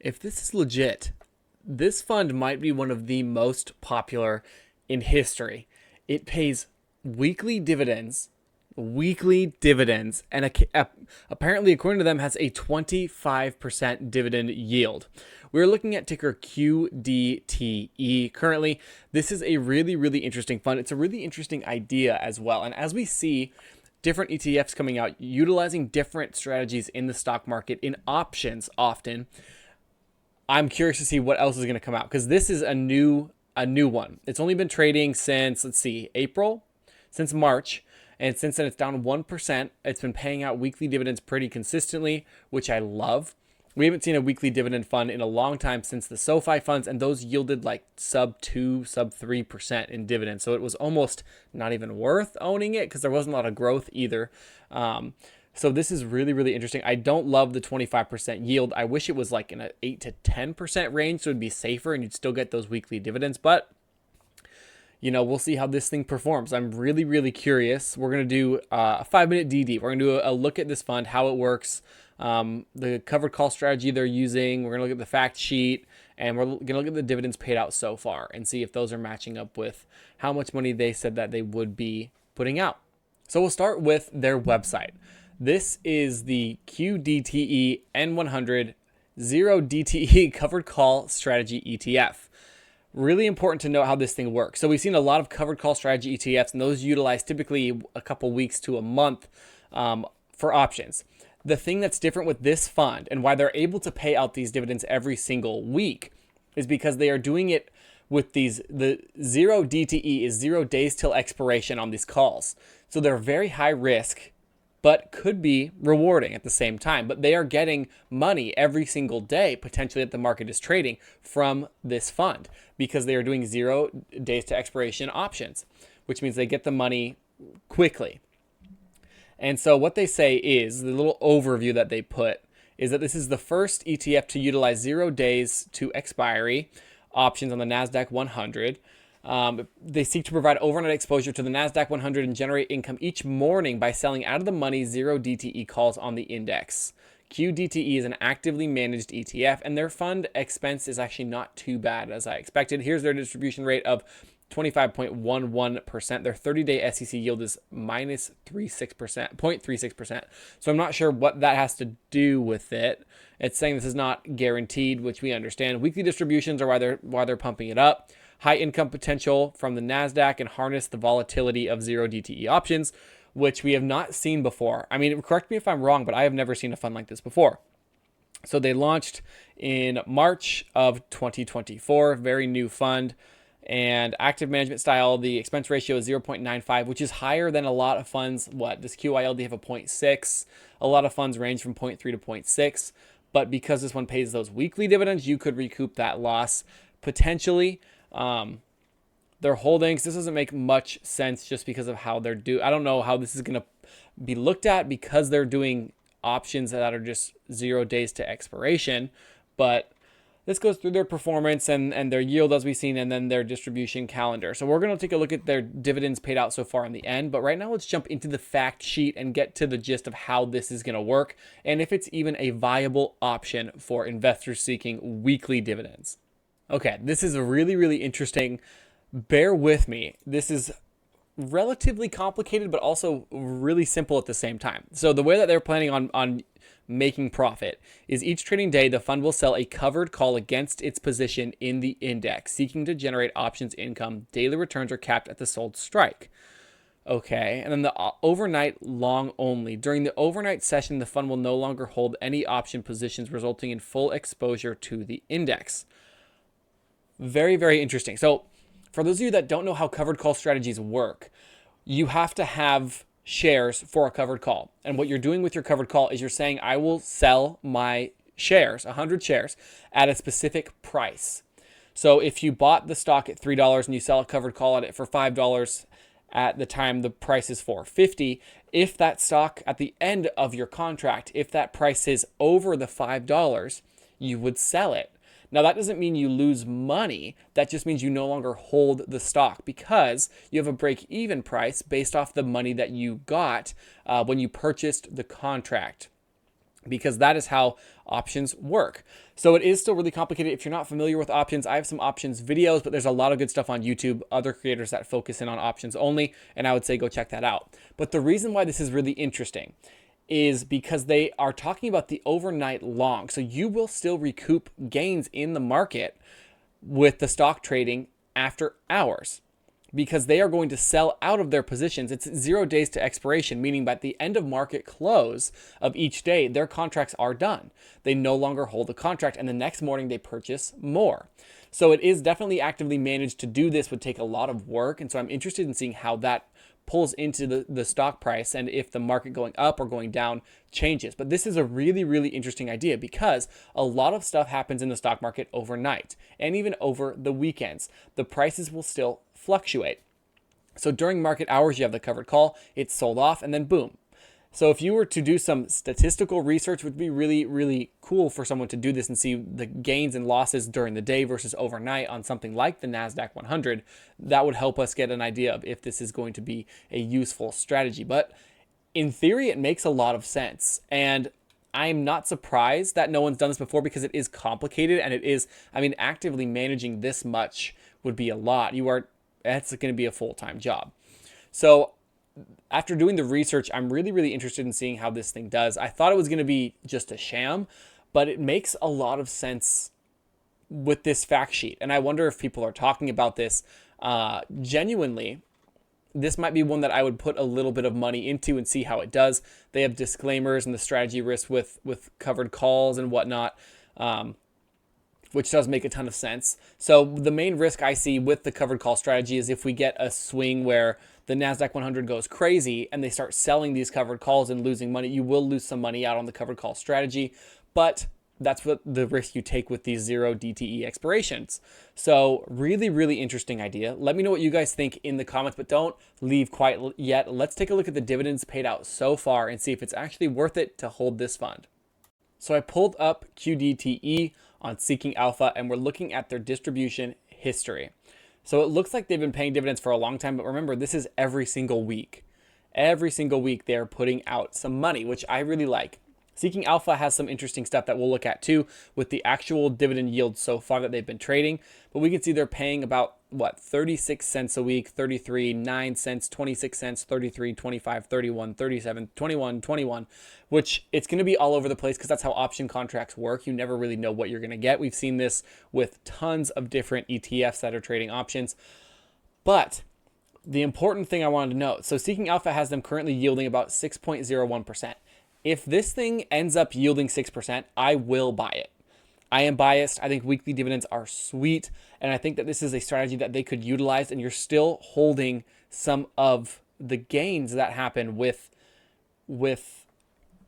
If this is legit, this fund might be one of the most popular in history. It pays weekly dividends, and apparently, according to them, has a 25% dividend yield. We're looking at ticker QDTE currently. This is a really, really interesting fund. It's a really interesting idea as well. And as we see different ETFs coming out, utilizing different strategies in the stock market, in options often, I'm curious to see what else is going to come out, because this is a new one. It's only been trading since, let's see, April, since March. And since then, it's down 1%. It's been paying out weekly dividends pretty consistently, which I love. We haven't seen a weekly dividend fund in a long time since the SoFi funds, and those yielded like sub 2, sub 3% in dividends. So it was almost not even worth owning it because there wasn't a lot of growth either. So this is really, really interesting. I don't love the 25% yield. I wish it was like in an 8 to 10% range, so it'd be safer and you'd still get those weekly dividends. But we'll see how this thing performs. I'm really, really curious. We're going to do a 5-minute DD. We're going to do a look at this fund, how it works, the covered call strategy they're using. We're going to look at the fact sheet, and we're going to look at the dividends paid out so far and see if those are matching up with how much money they said that they would be putting out. So we'll start with their website. This is the QDTE N100 Zero DTE Covered Call Strategy ETF. Really important to know how this thing works. So we've seen a lot of covered call strategy ETFs, and those utilize typically a couple weeks to a month for options. The thing that's different with this fund and why they're able to pay out these dividends every single week is because they are doing it with the zero DTE is 0 days till expiration on these calls. So they're very high risk, but could be rewarding at the same time. But they are getting money every single day, potentially, that the market is trading from this fund because they are doing 0 days to expiration options, which means they get the money quickly. And so what they say is, the little overview that they put is that this is the first ETF to utilize 0 days to expiry options on the NASDAQ 100. They seek to provide overnight exposure to the NASDAQ 100 and generate income each morning by selling out of the money 0 DTE calls on the index. QDTE is an actively managed ETF, and their fund expense is actually not too bad as I expected. Here's their distribution rate of 25.11%. Their 30-day SEC yield is minus 0.36%. So I'm not sure what that has to do with it. It's saying this is not guaranteed, which we understand. Weekly distributions are why they're pumping it up. High income potential from the NASDAQ and harness the volatility of 0 DTE options, which we have not seen before. I mean, correct me if I'm wrong, but I have never seen a fund like this before. So they launched in March of 2024, very new fund, and active management style. The expense ratio is 0.95, which is higher than a lot of funds. Does QILD have a 0.6? A lot of funds range from 0.3 to 0.6, but because this one pays those weekly dividends, you could recoup that loss potentially. Their holdings, this doesn't make much sense just because of how they're I don't know how this is going to be looked at because they're doing options that are just 0 days to expiration, but this goes through their performance and their yield as we've seen, and then their distribution calendar. So we're going to take a look at their dividends paid out so far in the end, but right now let's jump into the fact sheet and get to the gist of how this is going to work and if it's even a viable option for investors seeking weekly dividends. Okay, this is a really, really interesting. Bear with me. This is relatively complicated, but also really simple at the same time. So the way that they're planning on making profit is each trading day, the fund will sell a covered call against its position in the index, seeking to generate options income. Daily returns are capped at the sold strike. Okay, and then the overnight long only. During the overnight session, the fund will no longer hold any option positions, resulting in full exposure to the index. Very, very interesting. So for those of you that don't know how covered call strategies work, you have to have shares for a covered call. And what you're doing with your covered call is you're saying, I will sell my shares, 100 shares, at a specific price. So if you bought the stock at $3 and you sell a covered call at it for $5 at the time the price is $4.50, if that stock at the end of your contract, if that price is over the $5, you would sell it. Now, that doesn't mean you lose money. That just means you no longer hold the stock because you have a break-even price based off the money that you got when you purchased the contract. because that is how options work. So it is still really complicated. If you're not familiar with options, I have some options videos, but there's a lot of good stuff on YouTube, other creators that focus in on options only, and I would say go check that out. But the reason why this is really interesting is because they are talking about the overnight long. So you will still recoup gains in the market with the stock trading after hours, because they are going to sell out of their positions. It's 0 days to expiration, meaning by the end of market close of each day, their contracts are done. They no longer hold the contract, and the next morning they purchase more. So it is definitely actively managed. To do this would take a lot of work, and so I'm interested in seeing how that pulls into the stock price and if the market going up or going down changes. But this is a really, really interesting idea, because a lot of stuff happens in the stock market overnight and even over the weekends. The prices will still fluctuate. So during market hours, you have the covered call, it's sold off, and then boom. So if you were to do some statistical research, it would be really, really cool for someone to do this and see the gains and losses during the day versus overnight on something like the NASDAQ 100. That would help us get an idea of if this is going to be a useful strategy. But in theory, it makes a lot of sense. And I'm not surprised that no one's done this before, because it is complicated, and it is, I mean, actively managing this much would be a lot. That's going to be a full-time job. So after doing the research, I'm really, really interested in seeing how this thing does. I thought it was going to be just a sham, but it makes a lot of sense with this fact sheet. And I wonder if people are talking about this genuinely. This might be one that I would put a little bit of money into and see how it does. They have disclaimers and the strategy risk with covered calls and whatnot, which does make a ton of sense. So the main risk I see with the covered call strategy is if we get a swing where the NASDAQ 100 goes crazy and they start selling these covered calls and losing money. You will lose some money out on the covered call strategy, but that's what the risk you take with these 0 DTE expirations. So really, really interesting idea. Let me know what you guys think in the comments, but don't leave quite yet. Let's take a look at the dividends paid out so far and see if it's actually worth it to hold this fund. So I pulled up QDTE on Seeking Alpha, and we're looking at their distribution history. So it looks like they've been paying dividends for a long time, but remember, this is every single week. Every single week they're putting out some money, which I really like. Seeking Alpha has some interesting stuff that we'll look at too with the actual dividend yield so far that they've been trading. But we can see they're paying about, 36 cents a week, 33, 9 cents, 26 cents, 33, 25, 31, 37, 21, 21, which it's going to be all over the place because that's how option contracts work. You never really know what you're going to get. We've seen this with tons of different ETFs that are trading options. But the important thing I wanted to note, so Seeking Alpha has them currently yielding about 6.01%. If this thing ends up yielding 6%, I will buy it. I am biased. I think weekly dividends are sweet, and I think that this is a strategy that they could utilize, and you're still holding some of the gains that happen with the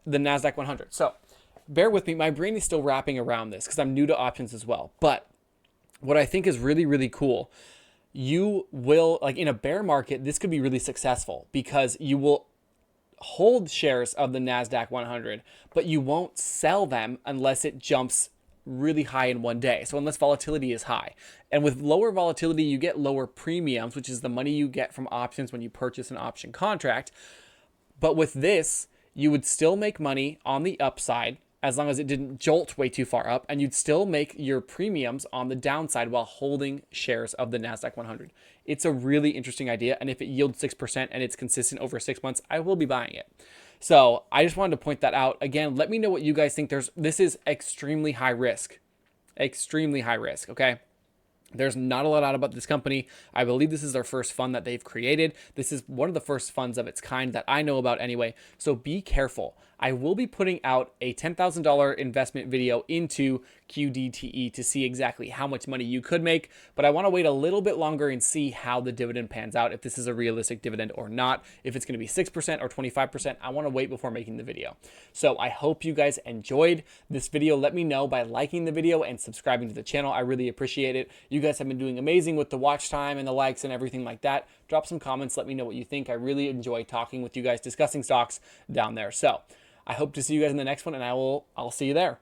NASDAQ 100. So bear with me. My brain is still wrapping around this because I'm new to options as well. But what I think is really, really cool, you will, like in a bear market, this could be really successful because you will hold shares of the NASDAQ 100, but you won't sell them unless it jumps really high in one day. So unless volatility is high. And with lower volatility, you get lower premiums, which is the money you get from options when you purchase an option contract. But with this, you would still make money on the upside as long as it didn't jolt way too far up, and you'd still make your premiums on the downside while holding shares of the NASDAQ 100. It's a really interesting idea, and if it yields 6% and it's consistent over 6 months, I will be buying it. So I just wanted to point that out. Again, let me know what you guys think. This is extremely high risk. Extremely high risk, okay? There's not a lot out about this company. I believe this is their first fund that they've created. This is one of the first funds of its kind that I know about anyway. So be careful. I will be putting out a $10,000 investment video into QDTE to see exactly how much money you could make, but I want to wait a little bit longer and see how the dividend pans out, if this is a realistic dividend or not, if it's going to be 6% or 25%. I want to wait before making the video. So I hope you guys enjoyed this video. Let me know by liking the video and subscribing to the channel. I really appreciate it. You guys have been doing amazing with the watch time and the likes and everything like that. Drop some comments. Let me know what you think. I really enjoy talking with you guys, discussing stocks down there. So I hope to see you guys in the next one, and I'll see you there.